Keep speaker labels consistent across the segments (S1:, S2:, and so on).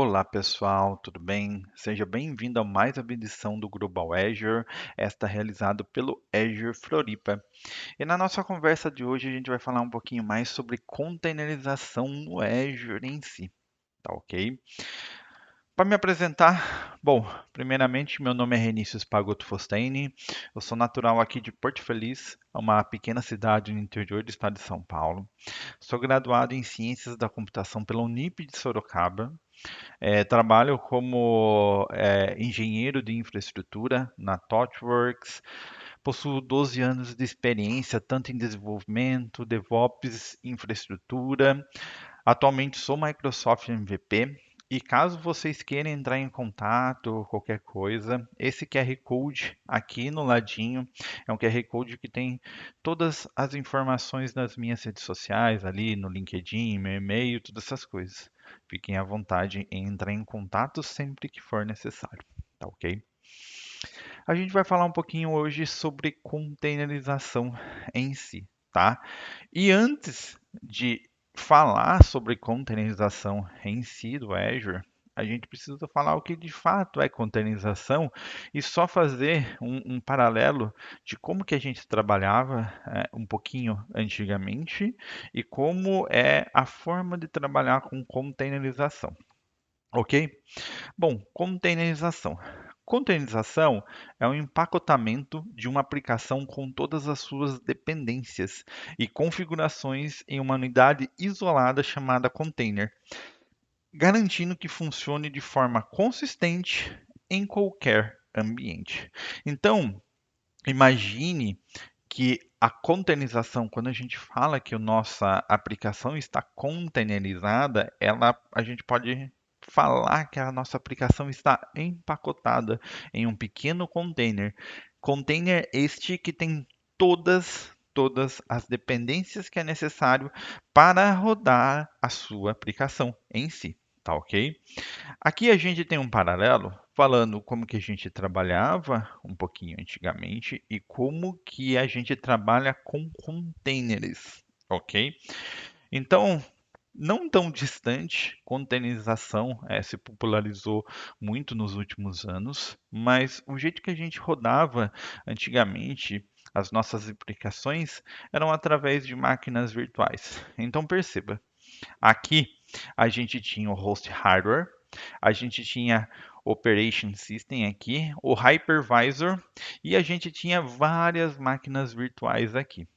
S1: Olá pessoal, tudo bem? Seja bem-vindo a mais uma edição do Global Azure, esta realizada pelo Azure Floripa. E na nossa conversa de hoje a gente vai falar um pouquinho mais sobre containerização no Azure em si, tá ok? Para me apresentar, bom, primeiramente meu nome é Renício Spagoto Fostaini, eu sou natural aqui de Porto Feliz, uma pequena cidade no interior do estado de São Paulo. Sou graduado em Ciências da Computação pela Unip de Sorocaba. Trabalho como engenheiro de infraestrutura na ThoughtWorks. Possuo 12 anos de experiência tanto em desenvolvimento, DevOps, infraestrutura. Atualmente sou Microsoft MVP. E caso vocês queiram entrar em contato, qualquer coisa, esse QR Code aqui no ladinho é um QR Code que tem todas as informações das minhas redes sociais, ali no LinkedIn, meu e-mail, todas essas coisas. Fiquem à vontade em entrar em contato sempre que for necessário, tá ok? A gente vai falar um pouquinho hoje sobre containerização em si, tá? E antes de falar sobre containerização em si do Azure, a gente precisa falar o que de fato é containerização e só fazer um paralelo de como que a gente trabalhava um pouquinho antigamente e como é a forma de trabalhar com containerização, ok? Bom, containerização. Containerização é o empacotamento de uma aplicação com todas as suas dependências e configurações em uma unidade isolada chamada container, garantindo que funcione de forma consistente em qualquer ambiente. Então, imagine que a containerização, quando a gente fala que a nossa aplicação está containerizada, a gente pode falar que a nossa aplicação está empacotada em um pequeno container. Container este que tem todas as dependências que é necessário para rodar a sua aplicação em si, tá ok? Aqui a gente tem um paralelo falando como que a gente trabalhava um pouquinho antigamente e como que a gente trabalha com containers, ok? Então, não tão distante, containerização se popularizou muito nos últimos anos, mas o jeito que a gente rodava antigamente as nossas aplicações eram através de máquinas virtuais. Então perceba, aqui a gente tinha o host hardware, a gente tinha Operation System aqui, o Hypervisor e a gente tinha várias máquinas virtuais aqui.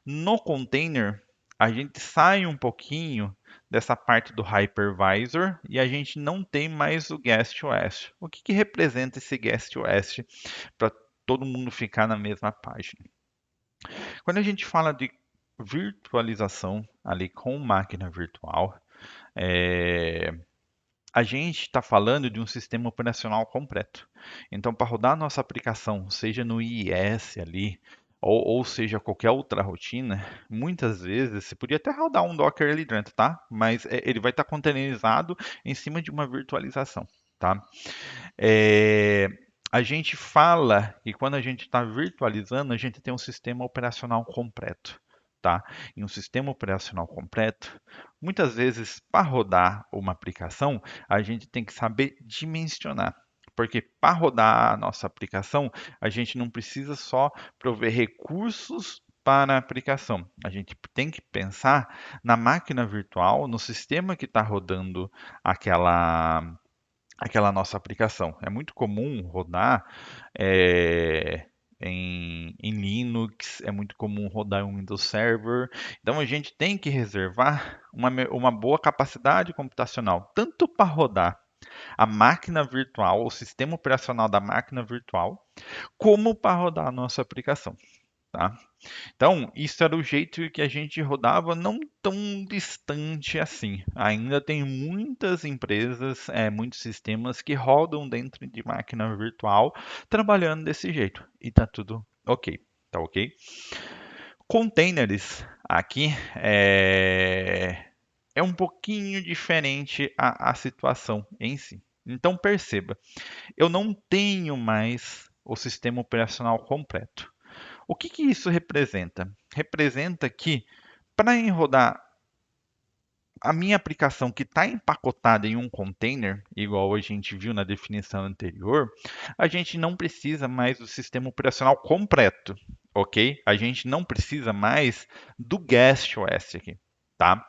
S1: No container, a gente sai um pouquinho dessa parte do hypervisor e a gente não tem mais o guest OS. O que representa esse guest OS para todo mundo ficar na mesma página? Quando a gente fala de virtualização ali com máquina virtual, é, a gente está falando de um sistema operacional completo. Então, para rodar a nossa aplicação, seja no IIS ali, ou seja qualquer outra rotina, muitas vezes você podia até rodar um Docker ali dentro, tá? Mas ele vai estar containerizado em cima de uma virtualização, tá? É, a gente fala que quando a gente está virtualizando, a gente tem um sistema operacional completo. Tá? E um sistema operacional completo, muitas vezes, para rodar uma aplicação, a gente tem que saber dimensionar. Porque para rodar a nossa aplicação, a gente não precisa só prover recursos para a aplicação. A gente tem que pensar na máquina virtual, no sistema que está rodando aquela nossa aplicação. É muito comum rodar em Linux, é muito comum rodar em Windows Server. Então a gente tem que reservar uma boa capacidade computacional, tanto para rodar a máquina virtual, o sistema operacional da máquina virtual, como para rodar a nossa aplicação. Tá? Então, isso era o jeito que a gente rodava, não tão distante assim. Ainda tem muitas empresas, muitos sistemas que rodam dentro de máquina virtual, trabalhando desse jeito. E tá tudo ok. Tá ok? Containers aqui é um pouquinho diferente a situação em si. Então perceba, eu não tenho mais o sistema operacional completo. O que isso representa? Representa que para rodar a minha aplicação que está empacotada em um container, igual a gente viu na definição anterior, a gente não precisa mais do sistema operacional completo, ok? A gente não precisa mais do guest OS aqui, tá?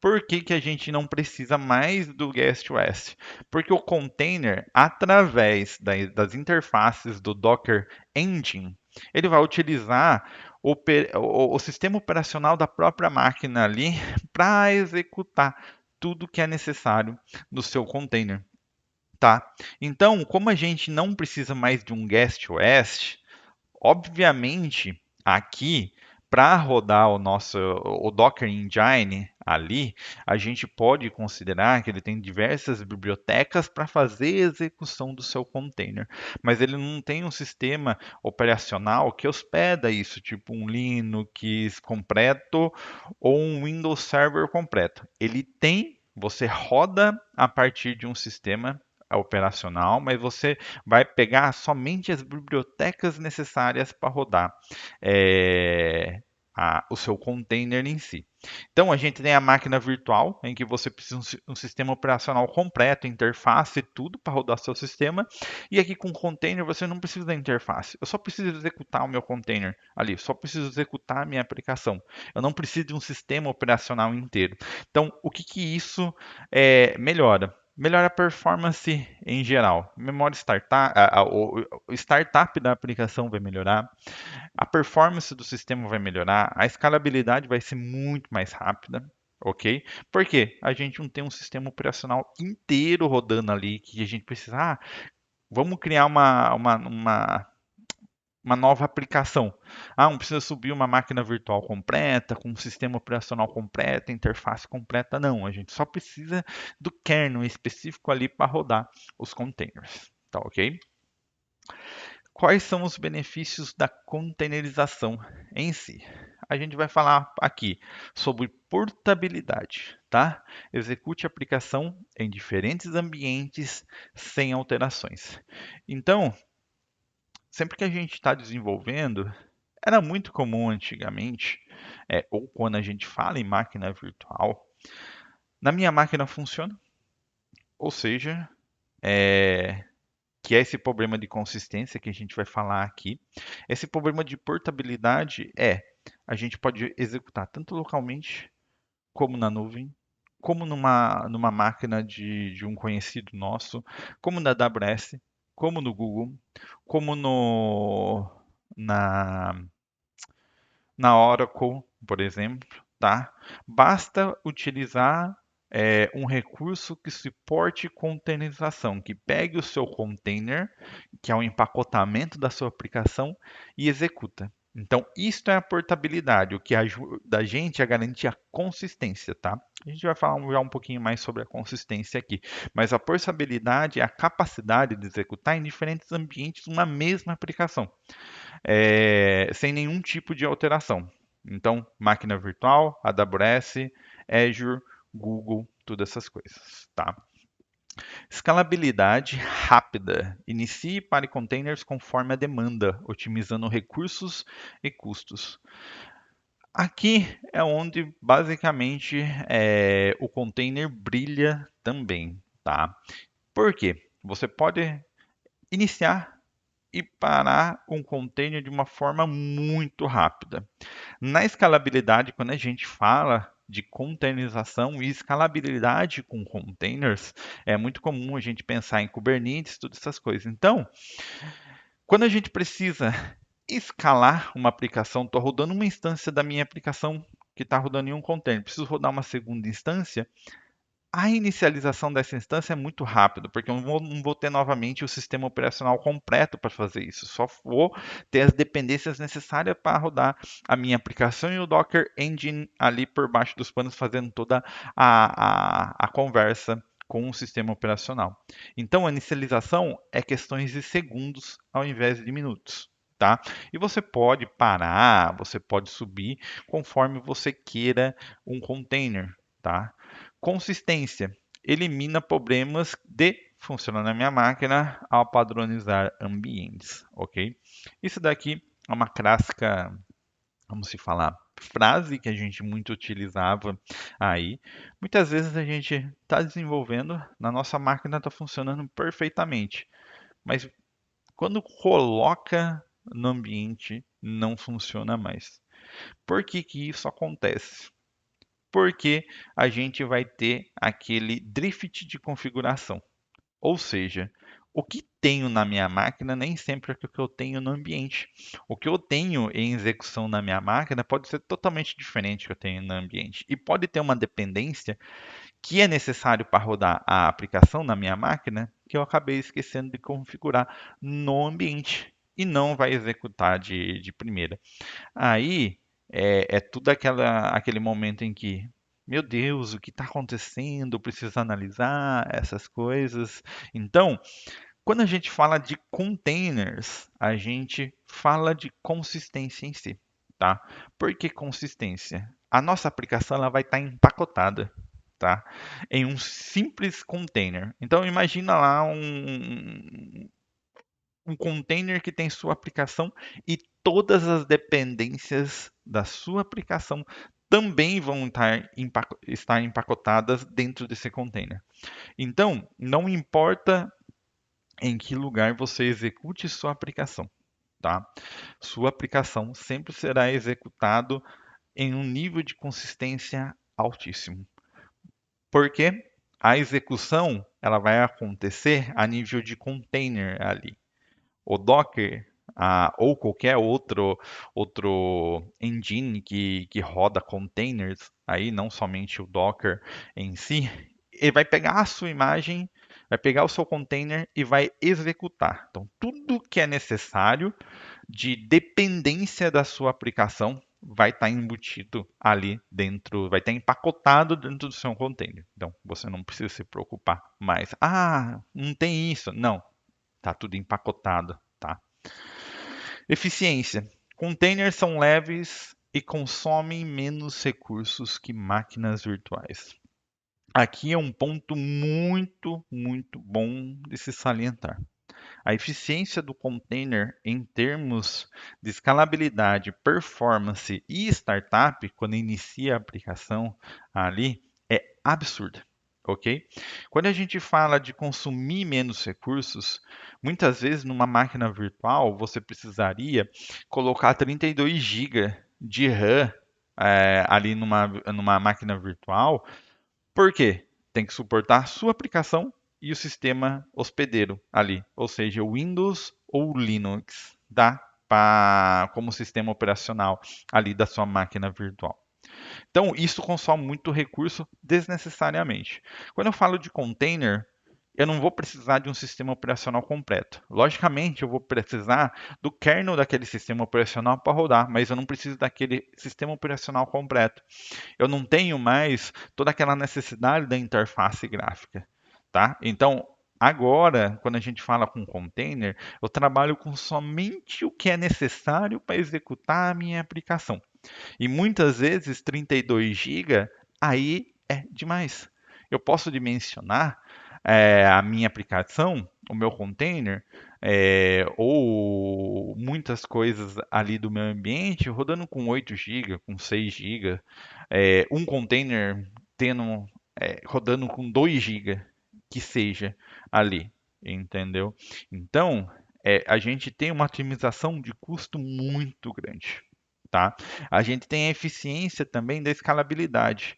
S1: Por que que a gente não precisa mais do guest OS? Porque o container, através das interfaces do Docker Engine, ele vai utilizar o sistema operacional da própria máquina ali para executar tudo que é necessário no seu container, tá? Então, como a gente não precisa mais de um guest OS, obviamente, aqui, para rodar o Docker Engine ali, a gente pode considerar que ele tem diversas bibliotecas para fazer a execução do seu container, mas ele não tem um sistema operacional que hospeda isso, tipo um Linux completo ou um Windows Server completo. Ele tem, você roda a partir de um sistema operacional, mas você vai pegar somente as bibliotecas necessárias para rodar o seu container em si. Então, a gente tem a máquina virtual, em que você precisa de um sistema operacional completo, interface, tudo para rodar seu sistema. E aqui com o container, você não precisa da interface. Eu só preciso executar o meu container ali, só preciso executar a minha aplicação. Eu não preciso de um sistema operacional inteiro. Então, o que, que isso melhora? Melhora a performance em geral. Memória startup, o startup da aplicação vai melhorar, a performance do sistema vai melhorar, a escalabilidade vai ser muito mais rápida, ok? Porque a gente não tem um sistema operacional inteiro rodando ali que a gente precisa. Vamos criar uma nova aplicação. Não precisa subir uma máquina virtual completa, com um sistema operacional completo, interface completa. Não, a gente só precisa do kernel específico ali para rodar os containers. Tá ok? Quais são os benefícios da containerização em si? A gente vai falar aqui sobre portabilidade, tá? Execute a aplicação em diferentes ambientes sem alterações. Então, sempre que a gente está desenvolvendo, era muito comum antigamente, ou quando a gente fala em máquina virtual, na minha máquina funciona, ou seja, que é esse problema de consistência que a gente vai falar aqui. Esse problema de portabilidade a gente pode executar tanto localmente, como na nuvem, como numa máquina de um conhecido nosso, como na AWS, como no Google, como na, na Oracle, por exemplo, tá? Basta utilizar um recurso que suporte containerização, que pegue o seu container, que é o empacotamento da sua aplicação, e executa. Então, isto é a portabilidade, o que ajuda a gente a garantir a consistência, tá? A gente vai falar já um pouquinho mais sobre a consistência aqui, mas a portabilidade é a capacidade de executar em diferentes ambientes uma mesma aplicação sem nenhum tipo de alteração. Então, máquina virtual, AWS, Azure, Google, todas essas coisas, tá? Escalabilidade rápida. Inicie e pare containers conforme a demanda, otimizando recursos e custos. Aqui é onde basicamente o container brilha também, tá? Por quê? Você pode iniciar e parar um container de uma forma muito rápida. Na escalabilidade, quando a gente fala de containerização e escalabilidade com containers, é muito comum a gente pensar em Kubernetes, todas essas coisas. Então, quando a gente precisa escalar uma aplicação, estou rodando uma instância da minha aplicação que está rodando em um container, preciso rodar uma segunda instância, a inicialização dessa instância é muito rápido, porque eu não vou ter novamente o sistema operacional completo para fazer isso. Só vou ter as dependências necessárias para rodar a minha aplicação e o Docker Engine ali por baixo dos panos fazendo toda a conversa com o sistema operacional. Então, a inicialização é questões de segundos ao invés de minutos. Tá? E você pode parar, você pode subir conforme você queira um container. Tá? Consistência. Elimina problemas de funcionar na minha máquina ao padronizar ambientes, ok? Isso daqui é uma clássica, vamos se falar, frase que a gente muito utilizava aí. Muitas vezes a gente está desenvolvendo, na nossa máquina está funcionando perfeitamente, mas quando coloca no ambiente, não funciona mais. Por que que isso acontece? Porque a gente vai ter aquele drift de configuração. Ou seja, o que tenho na minha máquina nem sempre é o que eu tenho no ambiente. O que eu tenho em execução na minha máquina pode ser totalmente diferente do que eu tenho no ambiente. E pode ter uma dependência que é necessário para rodar a aplicação na minha máquina que eu acabei esquecendo de configurar no ambiente e não vai executar de primeira. Aí é tudo aquele momento em que, meu Deus, o que está acontecendo? Eu preciso analisar essas coisas. Então, quando a gente fala de containers, a gente fala de consistência em si, tá? Por que consistência? A nossa aplicação ela vai estar empacotada, tá? Em um simples container. Então, imagina lá um container que tem sua aplicação e todas as dependências da sua aplicação também vão estar empacotadas dentro desse container. Então, não importa em que lugar você execute sua aplicação, tá? Sua aplicação sempre será executado em um nível de consistência altíssimo. Porque a execução ela vai acontecer a nível de container ali. O Docker ou qualquer outro engine que roda containers, aí não somente o Docker em si, ele vai pegar a sua imagem, vai pegar o seu container e vai executar. Então, tudo que é necessário de dependência da sua aplicação vai estar embutido ali dentro, vai estar empacotado dentro do seu container. Então, você não precisa se preocupar mais. Ah, não tem isso. Não, tá tudo empacotado, tá? Eficiência. Containers são leves e consomem menos recursos que máquinas virtuais. Aqui é um ponto muito, muito bom de se salientar. A eficiência do container em termos de escalabilidade, performance e startup, quando inicia a aplicação ali, é absurda, ok? Quando a gente fala de consumir menos recursos, muitas vezes numa máquina virtual você precisaria colocar 32 GB de RAM ali numa máquina virtual. Por quê? Tem que suportar a sua aplicação e o sistema hospedeiro ali, ou seja, o Windows ou o Linux, tá? Como sistema operacional ali da sua máquina virtual. Então, isso consome muito recurso desnecessariamente. Quando eu falo de container, eu não vou precisar de um sistema operacional completo. Logicamente, eu vou precisar do kernel daquele sistema operacional para rodar, mas eu não preciso daquele sistema operacional completo. Eu não tenho mais toda aquela necessidade da interface gráfica, tá? Então, agora, quando a gente fala com container, eu trabalho com somente o que é necessário para executar a minha aplicação. E muitas vezes 32 GB aí é demais. Eu posso dimensionar a minha aplicação, o meu container, ou muitas coisas ali do meu ambiente rodando com 8 GB, com 6 GB, um container rodando com 2 GB, que seja ali, entendeu? Então, a gente tem uma otimização de custo muito grande, tá? A gente tem a eficiência também da escalabilidade.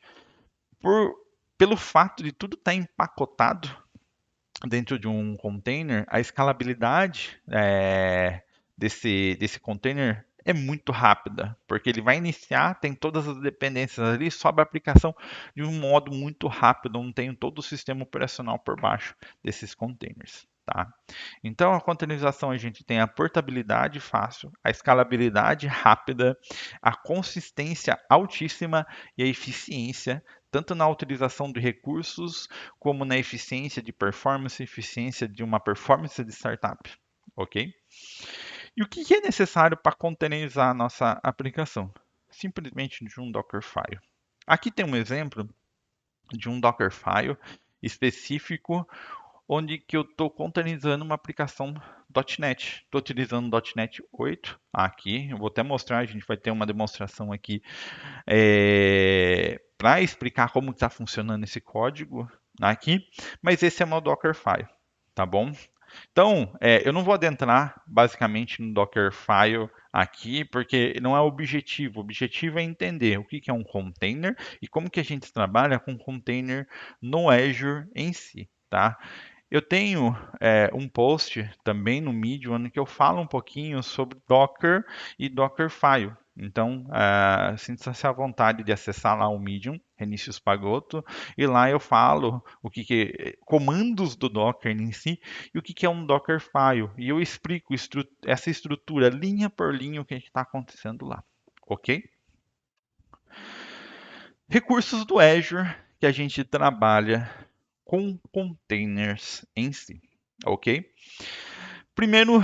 S1: Por, Pelo fato de tudo estar empacotado dentro de um container, a escalabilidade desse container é muito rápida, porque ele vai iniciar, tem todas as dependências ali, sobe a aplicação de um modo muito rápido, não tem todo o sistema operacional por baixo desses containers. Tá? Então, a containerização a gente tem a portabilidade fácil, a escalabilidade rápida, a consistência altíssima e a eficiência, tanto na utilização de recursos, como na eficiência de performance, eficiência de uma performance de startup. Ok? E o que é necessário para containerizar a nossa aplicação? Simplesmente de um Dockerfile. Aqui tem um exemplo de um Dockerfile específico onde que eu estou containerizando uma aplicação .NET. Estou utilizando .NET 8 aqui. Eu vou até mostrar, a gente vai ter uma demonstração aqui para explicar como está funcionando esse código aqui. Mas esse é o meu Dockerfile, tá bom? Então, eu não vou adentrar basicamente no Dockerfile aqui, porque não é o objetivo. O objetivo é entender o que que é um container e como que a gente trabalha com container no Azure em si, tá? Eu tenho um post também no Medium onde que eu falo um pouquinho sobre Docker e Dockerfile. Então, sinta-se à vontade de acessar lá o Medium, Renicius Pagotto, e lá eu falo comandos do Docker em si e o que que é um Dockerfile. E eu explico essa estrutura linha por linha o que está acontecendo lá, ok? Recursos do Azure que a gente trabalha com containers em si, ok? Primeiro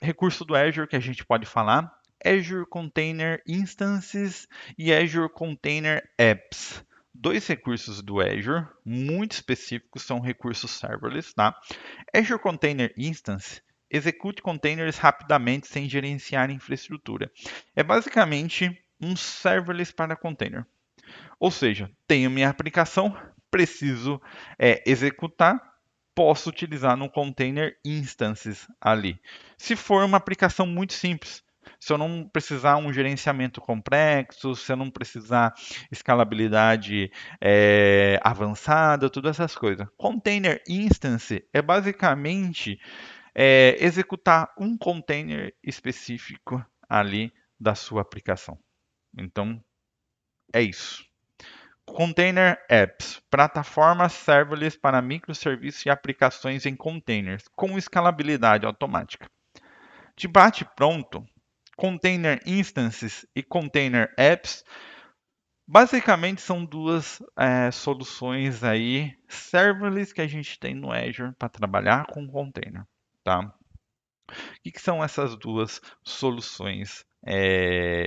S1: recurso do Azure que a gente pode falar, Azure Container Instances e Azure Container Apps. Dois recursos do Azure, muito específicos, são recursos serverless, tá? Azure Container Instance execute containers rapidamente sem gerenciar infraestrutura. É basicamente um serverless para container. Ou seja, tenho minha aplicação, preciso executar, posso utilizar no container instances ali. Se for uma aplicação muito simples, se eu não precisar um gerenciamento complexo, se eu não precisar escalabilidade avançada, todas essas coisas. Container instance é basicamente executar um container específico ali da sua aplicação. Então, é isso. Container Apps, plataformas serverless para microserviços e aplicações em containers, com escalabilidade automática. De bate-pronto, Container Instances e Container Apps basicamente são duas soluções aí serverless que a gente tem no Azure para trabalhar com container, tá? O que são essas duas soluções?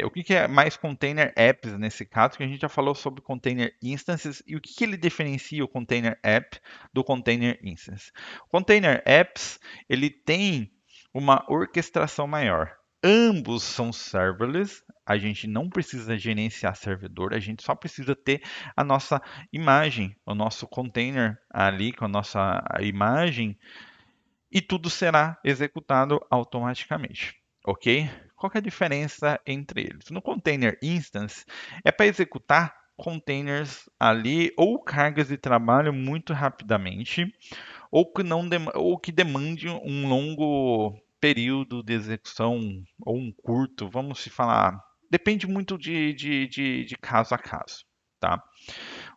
S1: O que é mais Container Apps nesse caso? Que a gente já falou sobre Container Instances e o que ele diferencia o Container App do Container Instance. O Container Apps ele tem uma orquestração maior. Ambos são serverless, a gente não precisa gerenciar servidor, a gente só precisa ter a nossa imagem, o nosso container ali com a nossa imagem e tudo será executado automaticamente, ok? Qual que é a diferença entre eles? No Container Instance, é para executar containers ali ou cargas de trabalho muito rapidamente, ou que, não ou que demande um longo período de execução, ou um curto, vamos se falar. Depende muito de caso a caso, tá?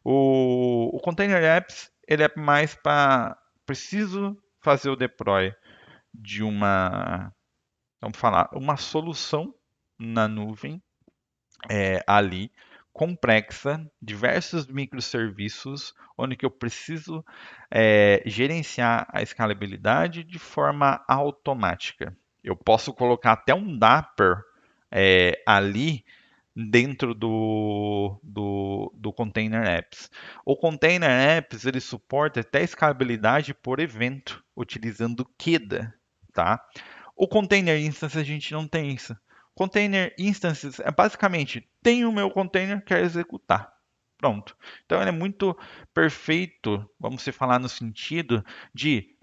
S1: O Container Apps, ele é mais para preciso fazer o deploy de vamos falar, uma solução na nuvem ali complexa, diversos microserviços, onde que eu preciso gerenciar a escalabilidade de forma automática. Eu posso colocar até um Dapper ali dentro do Container Apps. O Container Apps ele suporta até escalabilidade por evento, utilizando Keda, tá? O Container Instance a gente não tem isso. Container Instances é basicamente, tenho o meu container, quero executar. Pronto. Então ele é muito perfeito, vamos se falar no sentido de,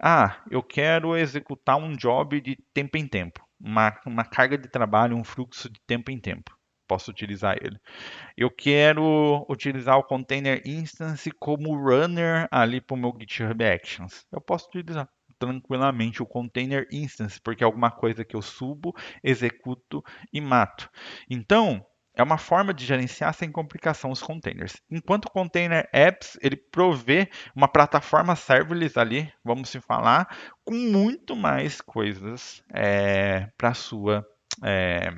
S1: eu quero executar um job de tempo em tempo, uma carga de trabalho, um fluxo de tempo em tempo. Posso utilizar ele. Eu quero utilizar o Container Instance como runner ali para o meu GitHub Actions. Eu posso utilizar tranquilamente o Container Instance, porque é alguma coisa que eu subo, executo e mato. Então, é uma forma de gerenciar sem complicação os containers. Enquanto o Container Apps, ele provê uma plataforma serverless ali, vamos se falar, com muito mais coisas para é,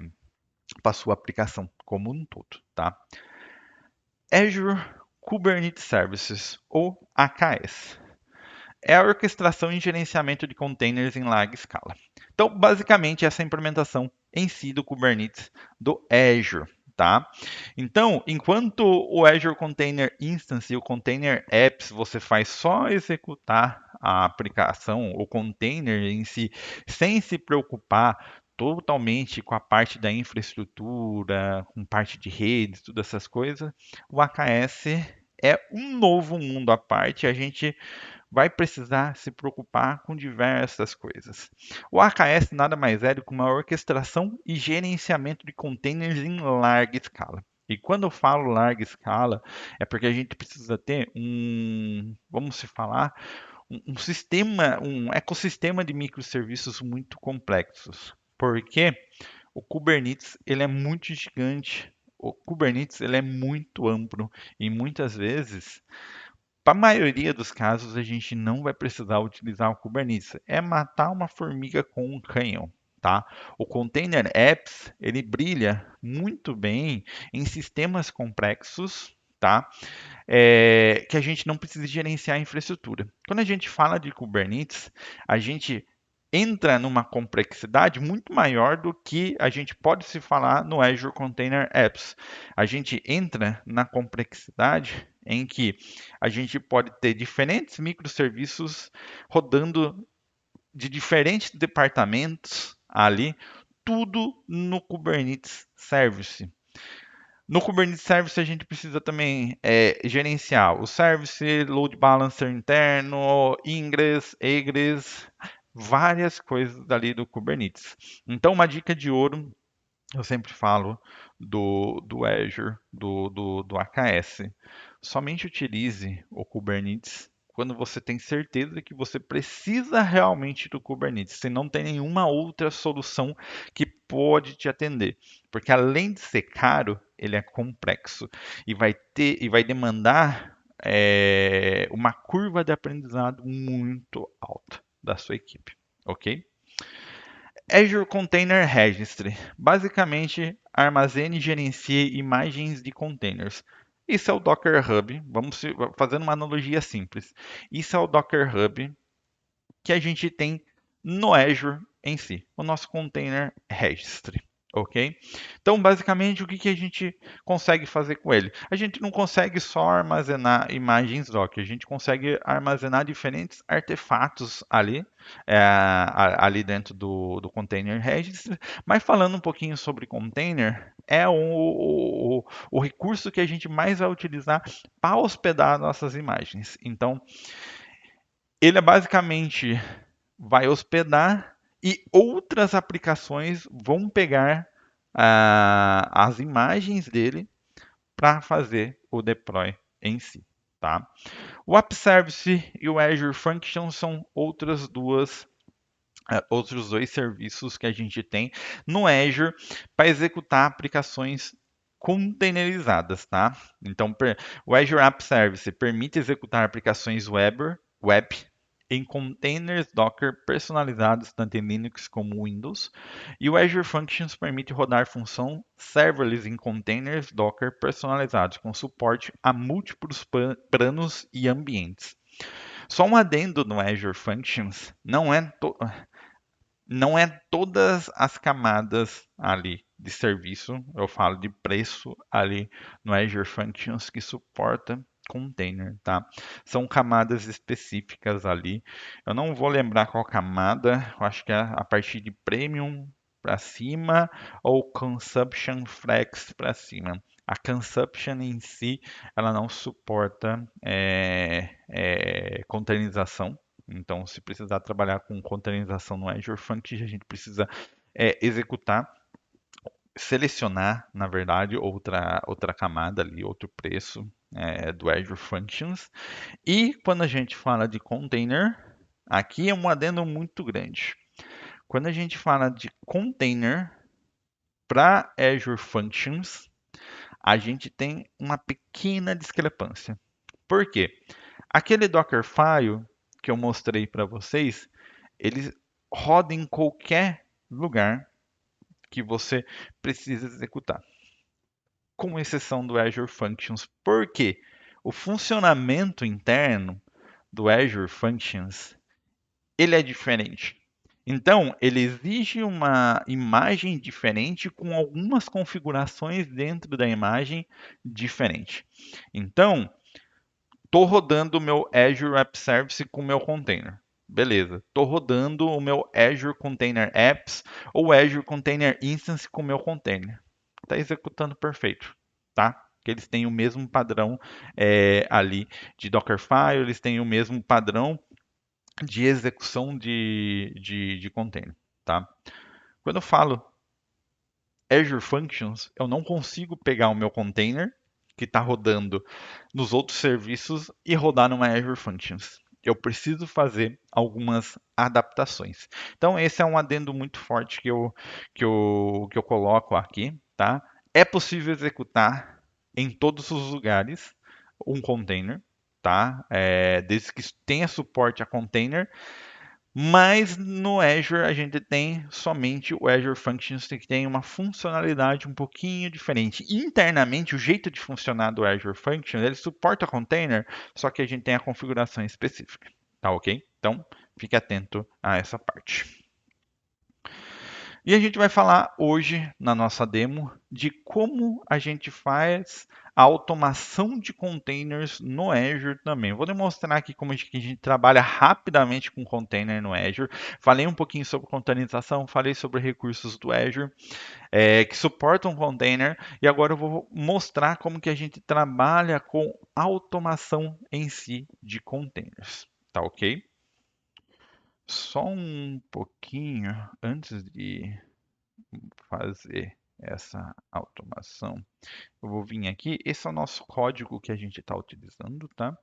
S1: a sua aplicação como um todo, tá? Azure Kubernetes Services, ou AKS. É a orquestração e gerenciamento de containers em larga escala. Então, basicamente, essa é a implementação em si do Kubernetes do Azure. tá? Então, enquanto o Azure Container Instance e o Container Apps você faz só executar a aplicação, o container em si, sem se preocupar totalmente com a parte da infraestrutura, com parte de redes, todas essas coisas, o AKS é um novo mundo à parte. A gente vai precisar se preocupar com diversas coisas. O AKS nada mais é do que uma orquestração e gerenciamento de containers em larga escala. E quando eu falo larga escala, é porque a gente precisa ter vamos se falar, um sistema, um ecossistema de microserviços muito complexos. Porque o Kubernetes ele é muito gigante, o Kubernetes ele é muito amplo e muitas vezes para a maioria dos casos, a gente não vai precisar utilizar o Kubernetes. É matar uma formiga com um canhão, tá? O Container Apps, ele brilha muito bem em sistemas complexos, tá? Que a gente não precisa gerenciar a infraestrutura. Quando a gente fala de Kubernetes, a gente entra numa complexidade muito maior do que a gente pode se falar no Azure Container Apps. A gente entra na complexidade em que a gente pode ter diferentes microserviços rodando de diferentes departamentos ali, tudo no Kubernetes Service. No Kubernetes Service a gente precisa também gerenciar o service, load balancer interno, ingress, egress, várias coisas ali do Kubernetes. Então, uma dica de ouro, eu sempre falo do Azure, do AKS. Somente utilize o Kubernetes quando você tem certeza que você precisa realmente do Kubernetes. Você não tem nenhuma outra solução que pode te atender. Porque além de ser caro, ele é complexo e vai demandar uma curva de aprendizado muito alta da sua equipe, ok? Azure Container Registry. Basicamente, armazene e gerencie imagens de containers. Isso é o Docker Hub. Fazendo uma analogia simples. Isso é o Docker Hub que a gente tem no Azure em si, o nosso Container Registry. Ok? Então, basicamente, o que a gente consegue fazer com ele? A gente não consegue só armazenar imagens Docker, a gente consegue armazenar diferentes artefatos ali, ali dentro do Container Registry. Mas falando um pouquinho sobre container, é o recurso que a gente mais vai utilizar para hospedar nossas imagens. Então, ele é basicamente vai hospedar e outras aplicações vão pegar as imagens dele para fazer o deploy em si, tá? O App Service e o Azure Functions são outros dois serviços que a gente tem no Azure para executar aplicações containerizadas, tá? Então, o Azure App Service permite executar aplicações web em containers Docker personalizados tanto em Linux como Windows, e o Azure Functions permite rodar função serverless em containers Docker personalizados com suporte a múltiplos planos e ambientes. Só um adendo no Azure Functions, não é todas as camadas ali de serviço, eu falo de preço ali no Azure Functions que suporta container, tá? São camadas específicas ali. Eu não vou lembrar qual camada, eu acho que é a partir de Premium para cima ou Consumption Flex para cima. A Consumption em si, ela não suporta containerização, então, se precisar trabalhar com containerização no Azure Functions, a gente precisa executar, selecionar, na verdade, outra camada ali, outro preço do Azure Functions. E quando a gente fala de container, aqui é um adendo muito grande. Quando a gente fala de container para Azure Functions, a gente tem uma pequena discrepância. Por quê? Aquele Dockerfile que eu mostrei para vocês, ele roda em qualquer lugar que você precisa executar, com exceção do Azure Functions. Por quê? O funcionamento interno do Azure Functions, ele é diferente. Então, ele exige uma imagem diferente com algumas configurações dentro da imagem diferente. Então, estou rodando o meu Azure App Service com o meu container. Beleza. Estou rodando o meu Azure Container Apps ou Azure Container Instance com o meu container. Está executando perfeito, tá? Que eles têm o mesmo padrão ali de Dockerfile, eles têm o mesmo padrão de execução de container, tá? Quando eu falo Azure Functions, eu não consigo pegar o meu container que está rodando nos outros serviços e rodar numa Azure Functions. Eu preciso fazer algumas adaptações. Então, esse é um adendo muito forte que eu coloco aqui, tá? É possível executar em todos os lugares um container, tá? Desde que tenha suporte a container, mas no Azure a gente tem somente o Azure Functions que tem uma funcionalidade um pouquinho diferente. Internamente, o jeito de funcionar do Azure Functions, ele suporta container, só que a gente tem a configuração específica, tá ok? Então, fique atento a essa parte. E a gente vai falar hoje, na nossa demo, de como a gente faz a automação de containers no Azure também. Vou demonstrar aqui como que a gente trabalha rapidamente com container no Azure. Falei um pouquinho sobre containerização, falei sobre recursos do Azure que suportam container e agora eu vou mostrar como que a gente trabalha com automação em si de containers. Tá ok? Só um pouquinho antes de fazer essa automação, eu vou vir aqui. Esse é o nosso código que a gente está utilizando, tá?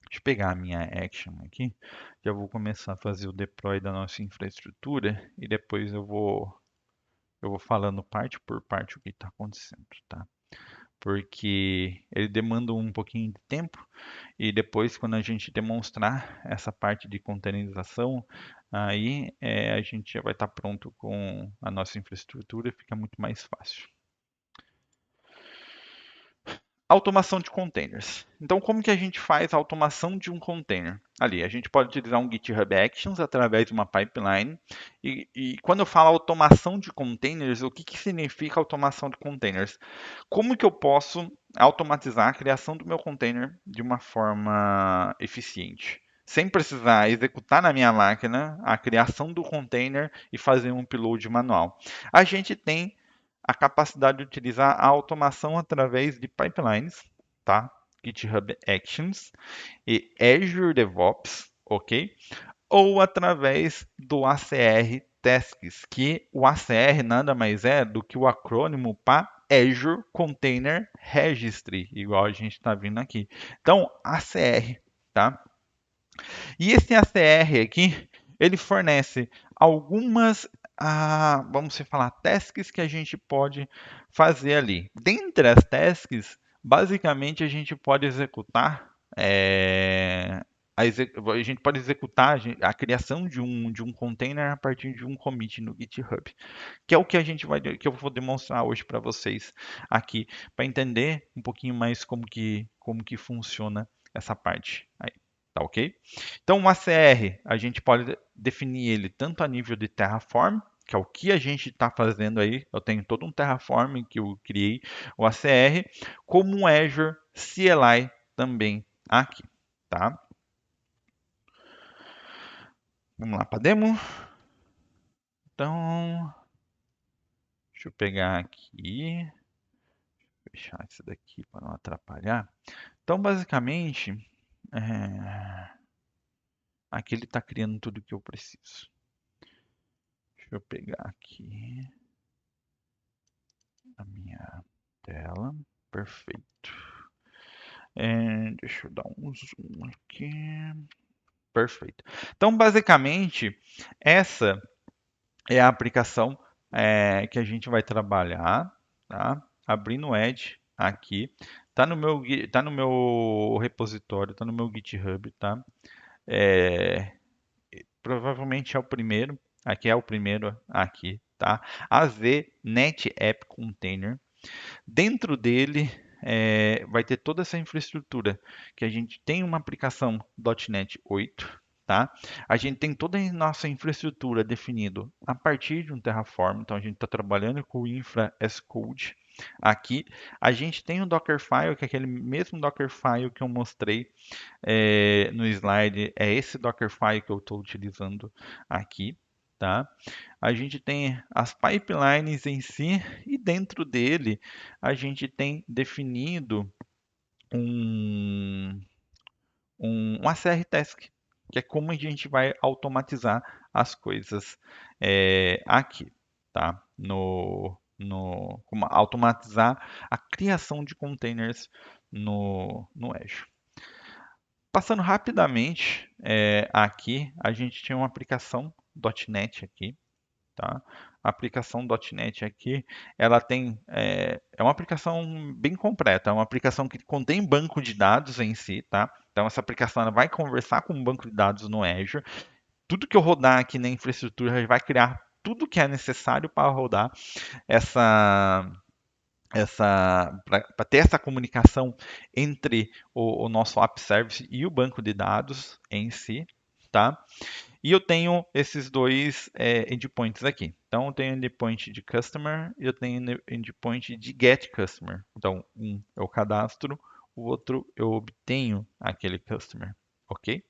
S1: Deixa eu pegar a minha action aqui. Já vou começar a fazer o deploy da nossa infraestrutura e depois eu vou falando parte por parte o que está acontecendo, tá? Porque ele demanda um pouquinho de tempo e depois, quando a gente demonstrar essa parte de containerização, aí a gente já vai estar pronto com a nossa infraestrutura, fica muito mais fácil. Automação de containers. Então, como que a gente faz a automação de um container? Ali, a gente pode utilizar um GitHub Actions através de uma pipeline. E quando eu falo automação de containers, o que significa automação de containers? Como que eu posso automatizar a criação do meu container de uma forma eficiente? Sem precisar executar na minha máquina a criação do container e fazer um upload manual. A gente tem a capacidade de utilizar a automação através de pipelines, tá? GitHub Actions e Azure DevOps, ok? Ou através do ACR Tasks, que o ACR nada mais é do que o acrônimo para Azure Container Registry, igual a gente está vendo aqui. Então, ACR, tá? E esse ACR aqui, ele fornece algumas, vamos falar, tasks que a gente pode fazer ali. Dentre as tasks, basicamente a gente pode executar a gente pode executar a criação de um container a partir de um commit no GitHub, que é o que que eu vou demonstrar hoje para vocês aqui, para entender um pouquinho mais como que funciona essa parte aí, tá ok? Então, o ACR, a gente pode definir ele tanto a nível de Terraform, que é o que a gente está fazendo aí. Eu tenho todo um Terraform que eu criei, o ACR, como um Azure CLI também aqui, tá? Vamos lá para a demo. Então, deixa eu pegar aqui, fechar isso daqui para não atrapalhar. Então, basicamente, aqui ele está criando tudo que eu preciso. Deixa eu pegar aqui a minha tela. Perfeito. Deixa eu dar um zoom aqui. Perfeito. Então, basicamente, essa é a aplicação que a gente vai trabalhar, tá? Abrindo o Edge aqui. Tá no meu repositório, tá no meu GitHub, tá? É, provavelmente é o primeiro. Aqui é o primeiro aqui, tá? AZ Net App Container. Dentro dele vai ter toda essa infraestrutura que a gente tem uma aplicação .NET 8, tá? A gente tem toda a nossa infraestrutura definida a partir de um Terraform, então a gente está trabalhando com o Infra as Code aqui. A gente tem o Dockerfile, que é aquele mesmo Dockerfile que eu mostrei no slide, é esse Dockerfile que eu estou utilizando aqui, tá? A gente tem as pipelines em si e dentro dele a gente tem definido um, um ACR Task, que é como a gente vai automatizar as coisas aqui, tá? Como automatizar a criação de containers no Azure. Passando rapidamente aqui, a gente tinha uma aplicação .NET aqui, tá? A aplicação .NET aqui, ela tem é uma aplicação bem completa, é uma aplicação que contém banco de dados em si, tá? Então essa aplicação ela vai conversar com um banco de dados no Azure. Tudo que eu rodar aqui na infraestrutura vai criar tudo que é necessário para rodar essa para ter essa comunicação entre o nosso app service e o banco de dados em si, tá? E eu tenho esses dois endpoints aqui. Então, eu tenho endpoint de customer e eu tenho endpoint de get customer. Então, um eu cadastro, o outro eu obtenho aquele customer, ok?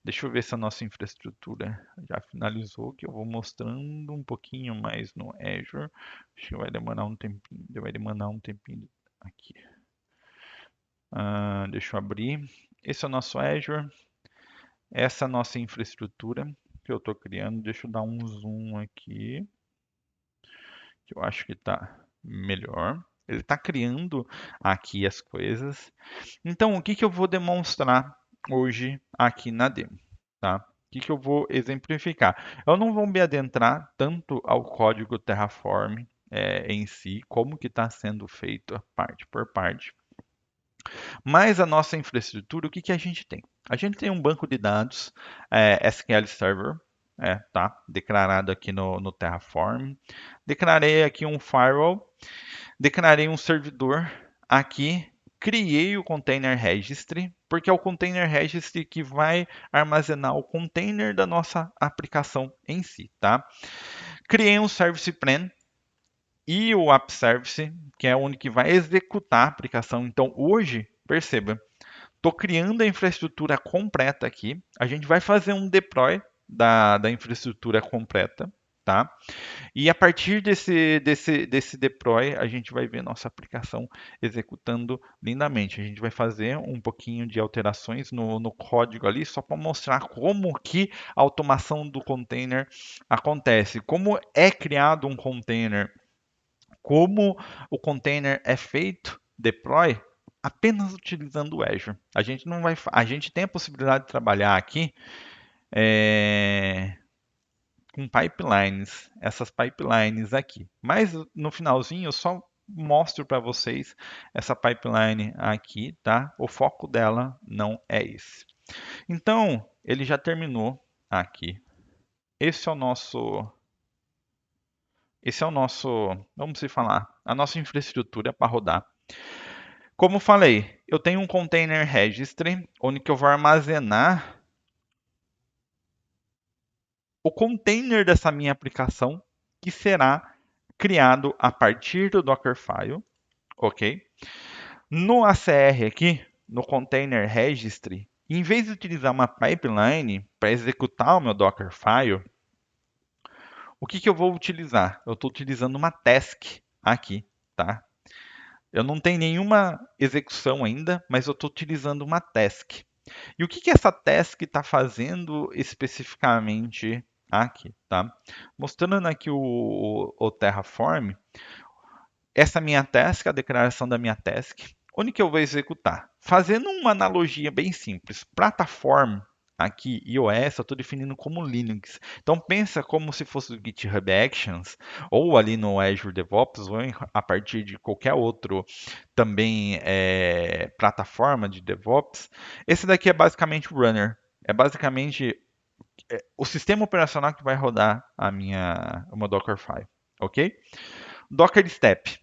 S1: Deixa eu ver se a nossa infraestrutura já finalizou, que eu vou mostrando um pouquinho mais no Azure. Acho que vai demorar um tempinho, aqui. Deixa eu abrir. Esse é o nosso Azure. Essa é a nossa infraestrutura que eu estou criando. Deixa eu dar um zoom aqui, que eu acho que está melhor. Ele está criando aqui as coisas. Então, o que que eu vou demonstrar hoje aqui na demo, tá? O que que eu vou exemplificar? Eu não vou me adentrar tanto ao código Terraform em si, como que está sendo feito parte por parte. Mas a nossa infraestrutura, o que que a gente tem? A gente tem um banco de dados SQL Server, tá? Declarado aqui no Terraform. Declarei aqui um firewall, declarei um servidor aqui, criei o container registry, porque é o container registry que vai armazenar o container da nossa aplicação em si, tá? Criei um service plan e o app service, que é onde que vai executar a aplicação. Então, hoje, perceba, estou criando a infraestrutura completa aqui. A gente vai fazer um deploy da infraestrutura completa, tá? E a partir desse deploy, a gente vai ver nossa aplicação executando lindamente. A gente vai fazer um pouquinho de alterações no código ali, só para mostrar como que a automação do container acontece, como é criado um container, como o container é feito, deploy, apenas utilizando o Azure. A gente não vai, a gente tem a possibilidade de trabalhar aqui é, com pipelines, essas pipelines aqui. Mas no finalzinho eu só mostro para vocês essa pipeline aqui, tá? O foco dela não é esse. Então, ele já terminou aqui. Esse é o nosso vamos se falar, a nossa infraestrutura para rodar. Como falei, eu tenho um container registry, onde que eu vou armazenar o container dessa minha aplicação, que será criado a partir do Dockerfile, ok? No ACR aqui, no container registry, em vez de utilizar uma pipeline para executar o meu Dockerfile, o que que eu vou utilizar? Eu estou utilizando uma task aqui, tá? Eu não tenho nenhuma execução ainda, mas eu estou utilizando uma task. E o que que essa task está fazendo especificamente aqui, tá? Mostrando aqui o Terraform, essa minha task, a declaração da minha task, onde que eu vou executar? Fazendo uma analogia bem simples, plataforma aqui, iOS, eu estou definindo como Linux. Então pensa como se fosse o GitHub Actions, ou ali no Azure DevOps, ou a partir de qualquer outro também plataforma de DevOps. Esse daqui é basicamente o runner. É basicamente o sistema operacional que vai rodar o meu Dockerfile, ok? Docker Step.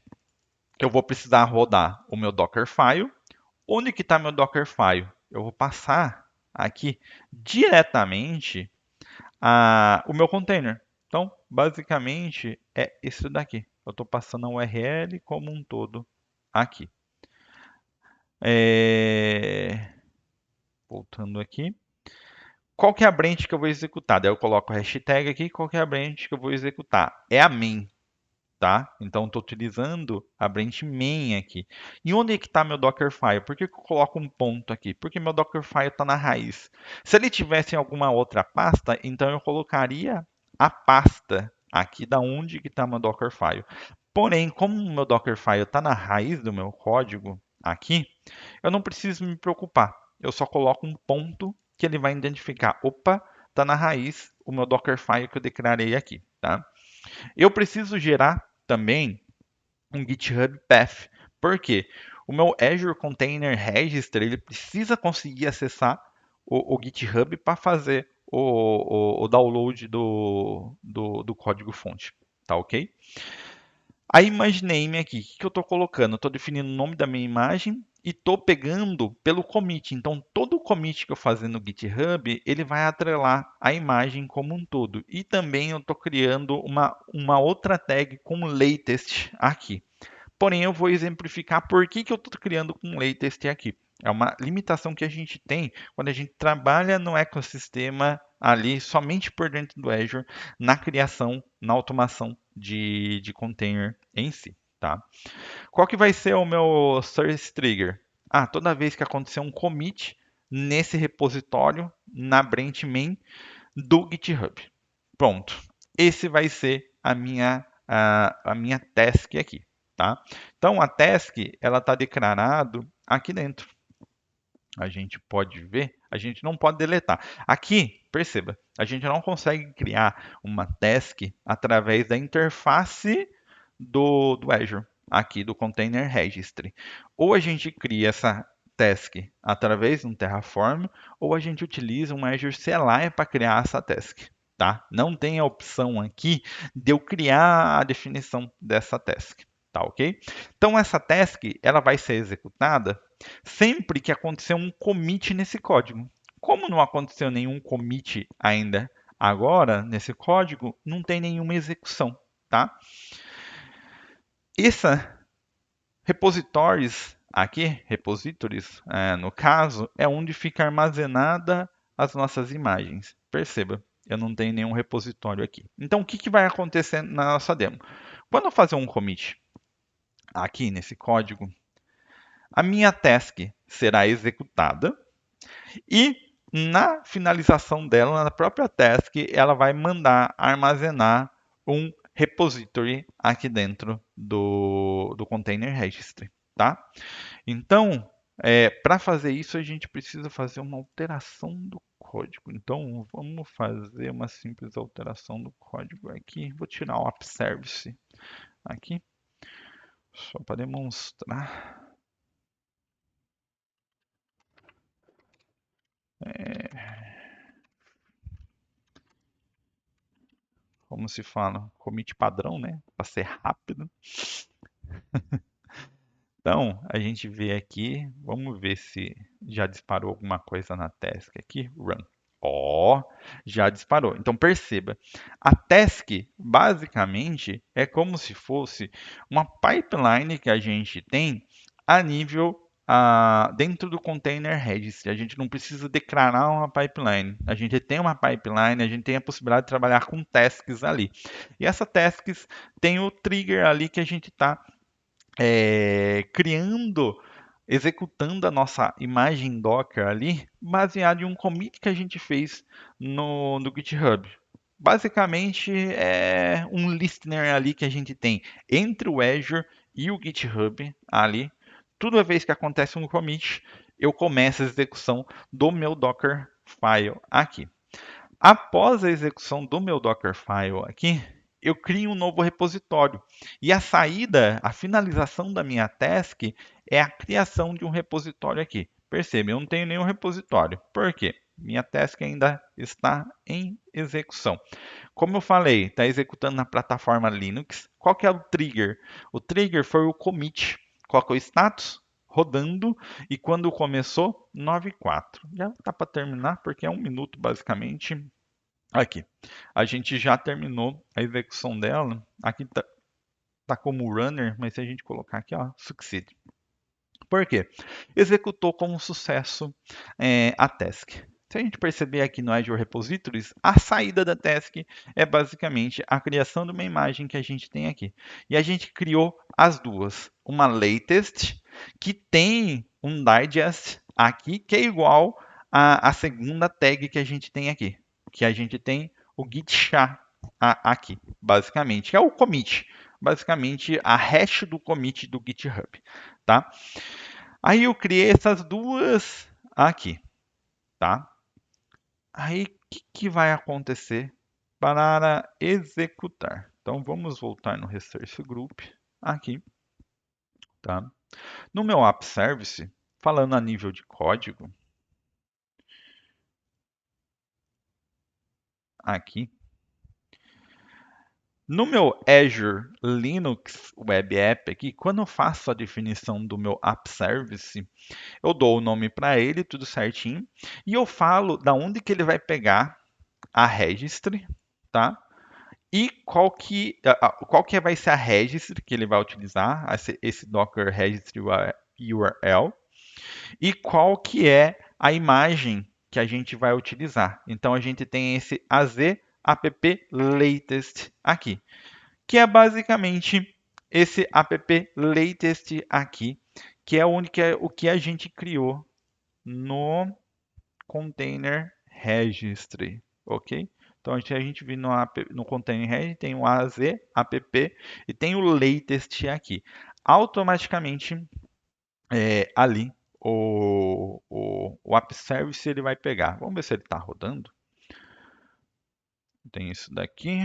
S1: Eu vou precisar rodar o meu Dockerfile. Onde que está meu Dockerfile? Eu vou passar aqui diretamente o meu container. Então, basicamente, é isso daqui. Eu estou passando a URL como um todo aqui. Voltando aqui. Qual que é a branch que eu vou executar? Daí eu coloco a hashtag aqui. Qual que é a branch que eu vou executar? É a main, tá? Então, estou utilizando a branch main aqui. E onde é que está meu Dockerfile? Por que que eu coloco um ponto aqui? Porque meu Dockerfile está na raiz. Se ele tivesse em alguma outra pasta, então eu colocaria a pasta aqui da onde que está meu Dockerfile. Porém, como o meu Dockerfile está na raiz do meu código aqui, eu não preciso me preocupar. Eu só coloco um ponto que ele vai identificar. Opa, está na raiz o meu Dockerfile que eu declarei aqui, tá? Eu preciso gerar também um GitHub Path. Por quê? O meu Azure Container Registry ele precisa conseguir acessar o GitHub para fazer o download do código-fonte. Tá ok? A image name aqui, o que eu estou colocando? Eu estou definindo o nome da minha imagem e estou pegando pelo commit. Então, todo commit que eu fazer no GitHub, ele vai atrelar a imagem como um todo. E também eu estou criando uma outra tag com latest aqui. Porém, eu vou exemplificar por que eu estou criando com latest aqui. É uma limitação que a gente tem quando a gente trabalha no ecossistema ali somente por dentro do Azure, na criação, na automação de container em si, tá? Qual que vai ser o meu source trigger? Toda vez que acontecer um commit nesse repositório, na branch main do GitHub. Pronto. Esse vai ser a minha task aqui, tá? Então, a task, ela está declarado aqui dentro. A gente pode ver, a gente não pode deletar. Aqui, perceba, a gente não consegue criar uma task através da interface do Azure, aqui do Container Registry. Ou a gente cria essa task através de um Terraform, ou a gente utiliza um Azure CLI para criar essa task. Tá? Não tem a opção aqui de eu criar a definição dessa task. Tá, ok? Então, essa task ela vai ser executada sempre que acontecer um commit nesse código. Como não aconteceu nenhum commit ainda agora nesse código, não tem nenhuma execução, tá? Essa repositories aqui, repositories, no caso, é onde fica armazenada as nossas imagens. Perceba, eu não tenho nenhum repositório aqui. Então, o que vai acontecer na nossa demo? Quando eu fazer um commit aqui nesse código, a minha task será executada e na finalização dela, na própria task, ela vai mandar armazenar um repository aqui dentro do Container Registry, tá? Então, para fazer isso, a gente precisa fazer uma alteração do código. Então, vamos fazer uma simples alteração do código aqui. Vou tirar o app service aqui, só para demonstrar. Como se fala, commit padrão, né? Para ser rápido. Então, a gente vê aqui, vamos ver se já disparou alguma coisa na task aqui. Run. Ó, já disparou. Então perceba, a task basicamente é como se fosse uma pipeline que a gente tem a nível dentro do container registry. A gente não precisa declarar uma pipeline. A gente tem uma pipeline, a gente tem a possibilidade de trabalhar com tasks ali. E essa tasks tem o trigger ali que a gente está criando, executando a nossa imagem Docker ali, baseado em um commit que a gente fez no GitHub. Basicamente é um listener ali que a gente tem entre o Azure e o GitHub ali. Toda vez que acontece um commit, eu começo a execução do meu Docker file aqui. Após a execução do meu Dockerfile aqui, eu crio um novo repositório. E a saída, a finalização da minha task é a criação de um repositório aqui. Percebe, eu não tenho nenhum repositório. Por quê? Minha task ainda está em execução. Como eu falei, está executando na plataforma Linux. Qual que é o trigger? O trigger foi o commit. Qual que é o status? rodando e quando começou, 9:04. Já tá para terminar porque é 1 minuto basicamente. Aqui, a gente já terminou a execução dela. Aqui tá como runner, mas se a gente colocar aqui, ó, succeed. Por quê? Executou com sucesso a task. Se a gente perceber aqui no Azure Repositories, a saída da task é basicamente a criação de uma imagem que a gente tem aqui. E a gente criou as duas. Uma latest, que tem um digest aqui, que é igual à segunda tag que a gente tem aqui. Que a gente tem o git sha aqui, basicamente, que é o commit. Basicamente, a hash do commit do GitHub, tá? Aí eu criei essas duas aqui, tá? Aí o que vai acontecer para executar? Então vamos voltar no Resource Group aqui, tá? No meu App Service, falando a nível de código, aqui, no meu Azure Linux Web App aqui, quando eu faço a definição do meu App Service, eu dou o nome para ele, tudo certinho, e eu falo da onde que ele vai pegar a registry, tá? E qual que vai ser a registry que ele vai utilizar, esse Docker Registry URL, e qual que é a imagem que a gente vai utilizar. Então a gente tem esse az app latest aqui, que é basicamente esse app latest aqui, que é o que a gente criou no container registry, ok? Então a gente vê no container registry tem o az app e tem o latest aqui. Automaticamente ali o app service ele vai pegar. Vamos ver se ele está rodando. Tem isso daqui.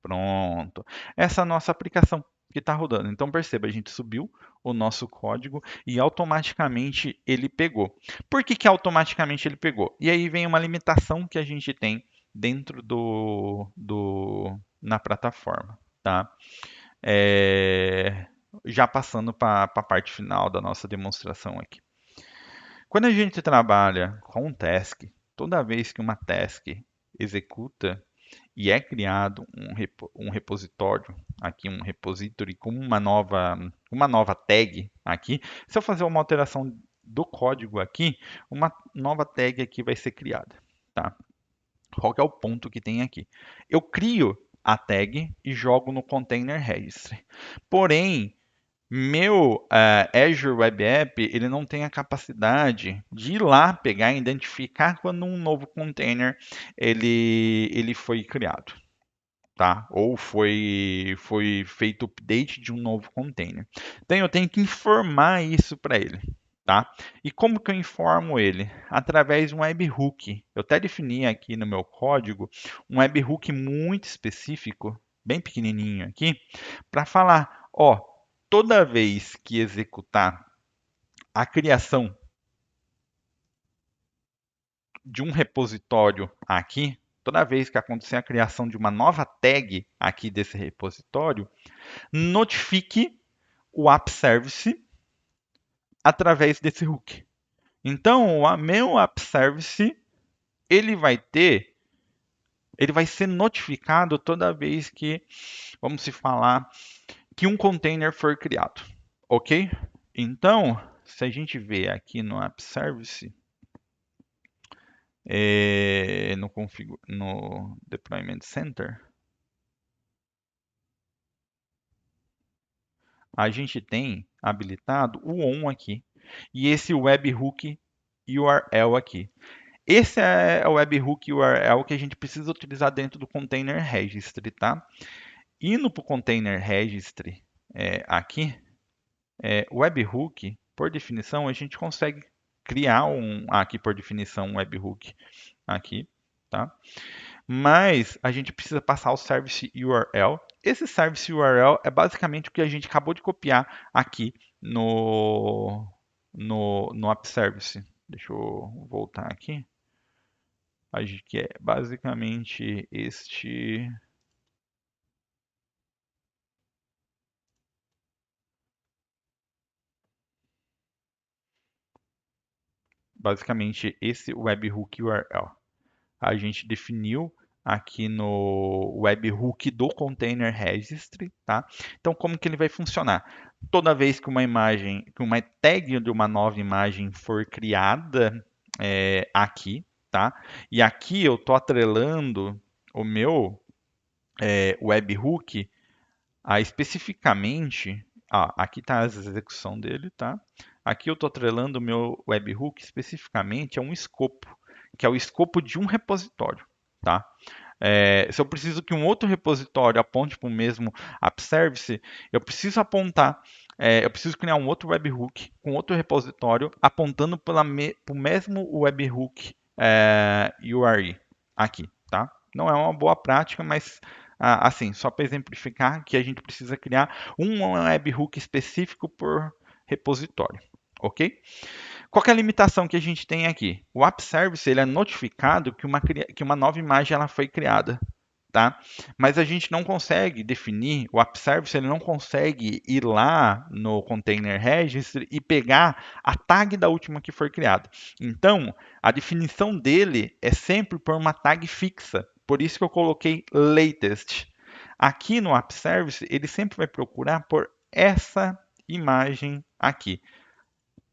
S1: Pronto. Essa é a nossa aplicação que está rodando. Então perceba, a gente subiu o nosso código e automaticamente ele pegou. Por que, que automaticamente ele pegou? E aí vem uma limitação que a gente tem dentro na plataforma, tá? Já passando para a parte final da nossa demonstração aqui. Quando a gente trabalha com um task, toda vez que uma task executa, e é criado um repositório, aqui um repository com uma nova tag aqui. Se eu fazer uma alteração do código aqui, uma nova tag aqui vai ser criada, tá? Qual que é o ponto que tem aqui? Eu crio a tag e jogo no container registry. Porém, meu Azure Web App ele não tem a capacidade de ir lá pegar e identificar quando um novo container ele foi criado, tá? Ou foi feito update de um novo container. Então eu tenho que informar isso para ele, tá? E como que eu informo ele? Através de um webhook. Eu até defini aqui no meu código um webhook muito específico, bem pequenininho aqui, para falar, ó, toda vez que executar a criação de um repositório aqui, toda vez que acontecer a criação de uma nova tag aqui desse repositório, notifique o app service através desse hook. Então, o meu app service ele ele vai ser notificado toda vez que, vamos se falar, que um container for criado, ok? Então, se a gente vê aqui no app service, no deployment center, a gente tem habilitado o on aqui e esse webhook URL aqui. Esse é o webhook URL que a gente precisa utilizar dentro do container registry, tá? Indo para o container registry aqui, o webhook, por definição, a gente consegue criar aqui por definição um webhook aqui, tá? Mas a gente precisa passar o service URL. Esse service URL é basicamente o que a gente acabou de copiar aqui no app service. Deixa eu voltar aqui. Acho que é basicamente este. basicamente esse webhook URL. A gente definiu aqui no webhook do container registry, tá? Então, como que ele vai funcionar? Toda vez que uma imagem, que uma tag de uma nova imagem for criada aqui, tá? E aqui eu tô atrelando o meu webhook a especificamente, aqui está a execução dele, tá? Aqui eu estou atrelando o meu webhook especificamente a um escopo, que é o escopo de um repositório, tá? Se eu preciso que um outro repositório aponte para o mesmo app service, eu preciso apontar, eu preciso criar um outro webhook com outro repositório apontando para o mesmo webhook URI aqui, tá? Não é uma boa prática, mas assim, só para exemplificar que a gente precisa criar um webhook específico por repositório, ok? Qual que é a limitação que a gente tem aqui? O app service ele é notificado que uma nova imagem ela foi criada, tá? Mas a gente não consegue definir, o app service ele não consegue ir lá no container registry e pegar a tag da última que foi criada. Então, a definição dele é sempre por uma tag fixa. Por isso que eu coloquei latest. Aqui no app service, ele sempre vai procurar por essa imagem aqui.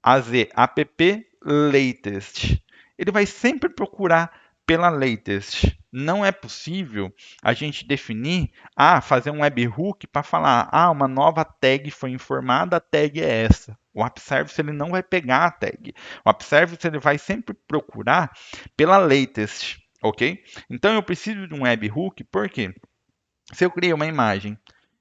S1: app latest. Ele vai sempre procurar pela latest. Não é possível a gente definir, fazer um webhook para falar, uma nova tag foi informada, a tag é essa. O app service ele não vai pegar a tag. O app service ele vai sempre procurar pela latest, ok? Então eu preciso de um webhook porque se eu criei uma imagem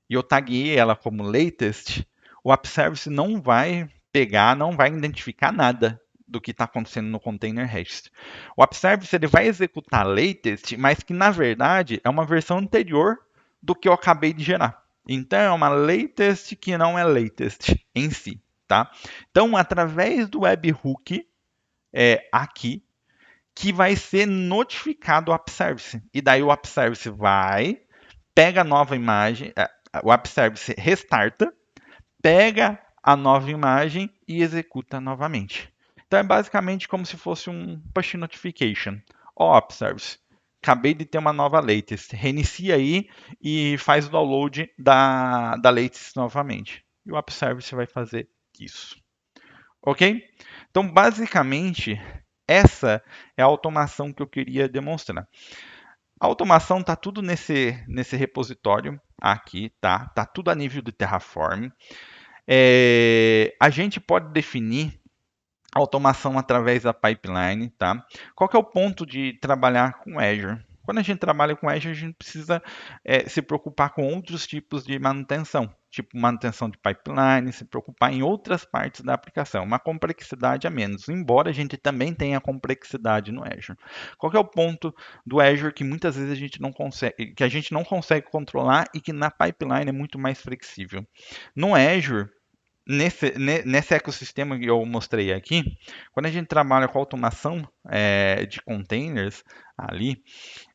S1: e eu taguei ela como latest, o app service não vai pegar, não vai identificar nada do que está acontecendo no container registry. O app service ele vai executar latest, mas que na verdade é uma versão anterior do que eu acabei de gerar. Então é uma latest que não é latest em si, tá? Então através do webhook aqui que vai ser notificado o app service e daí o app service vai pega a nova imagem, o app service restarta, pega a nova imagem e executa novamente. Então é basicamente como se fosse um push notification. Ó, app service, acabei de ter uma nova latest, reinicia aí e faz o download da latest novamente. E o app service vai fazer isso. Ok? Então, basicamente, essa é a automação que eu queria demonstrar. A automação está tudo nesse repositório aqui, tá? Tá tudo a nível do Terraform. A gente pode definir automação através da pipeline, tá? Qual que é o ponto de trabalhar com Azure? Quando a gente trabalha com Azure, a gente precisa se preocupar com outros tipos de manutenção, tipo manutenção de pipeline, se preocupar em outras partes da aplicação, uma complexidade a menos, embora a gente também tenha complexidade no Azure. Qual que é o ponto do Azure que muitas vezes a gente não consegue controlar e que na pipeline é muito mais flexível? No Azure, nesse ecossistema que eu mostrei aqui, quando a gente trabalha com automação de containers ali,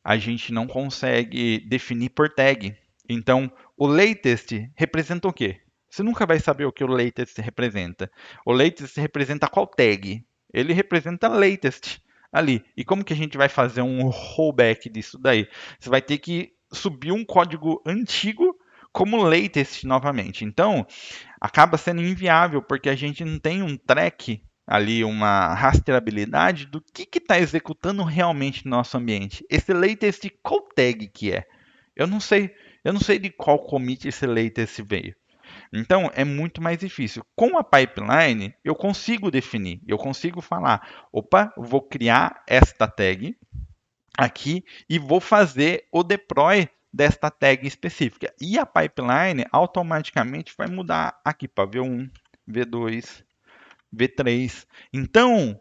S1: a gente não consegue definir por tag. Então, o latest representa o quê? Você nunca vai saber o que o latest representa. O latest representa qual tag? Ele representa latest ali. E como que a gente vai fazer um rollback disso daí? Você vai ter que subir um código antigo como latest novamente. Então, acaba sendo inviável, porque a gente não tem um track ali, uma rastreabilidade do que está executando realmente no nosso ambiente. Esse latest, qual tag que é? Eu não sei, eu não sei de qual commit esse latest veio. Então é muito mais difícil. Com a pipeline, eu consigo definir, eu consigo falar, opa, vou criar esta tag aqui e vou fazer o deploy desta tag específica. E a pipeline automaticamente vai mudar aqui para V1, V2, V3. Então,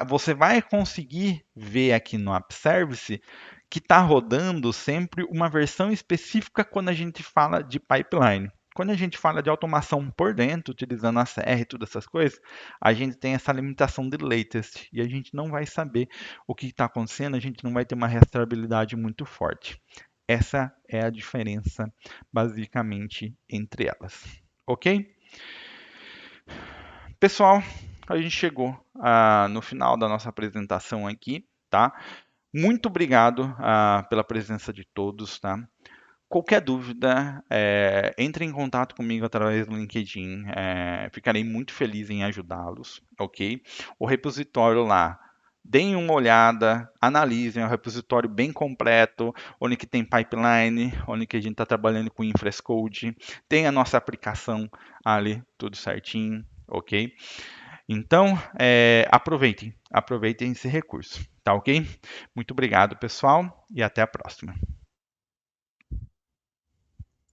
S1: você vai conseguir ver aqui no App Service que está rodando sempre uma versão específica quando a gente fala de pipeline. Quando a gente fala de automação por dentro, utilizando a CR e todas essas coisas, a gente tem essa limitação de latest e a gente não vai saber o que está acontecendo, a gente não vai ter uma rastreabilidade muito forte. Essa é a diferença, basicamente, entre elas. Ok? Pessoal, a gente chegou no final da nossa apresentação aqui, tá? Muito obrigado pela presença de todos, tá? Qualquer dúvida, entre em contato comigo através do LinkedIn. Ficarei muito feliz em ajudá-los, ok? O repositório lá, deem uma olhada, analisem, é um repositório bem completo, onde que tem pipeline, onde que a gente está trabalhando com infra as code, tem a nossa aplicação ali, tudo certinho, ok? Então, aproveitem esse recurso, tá ok? Muito obrigado, pessoal, e até a próxima.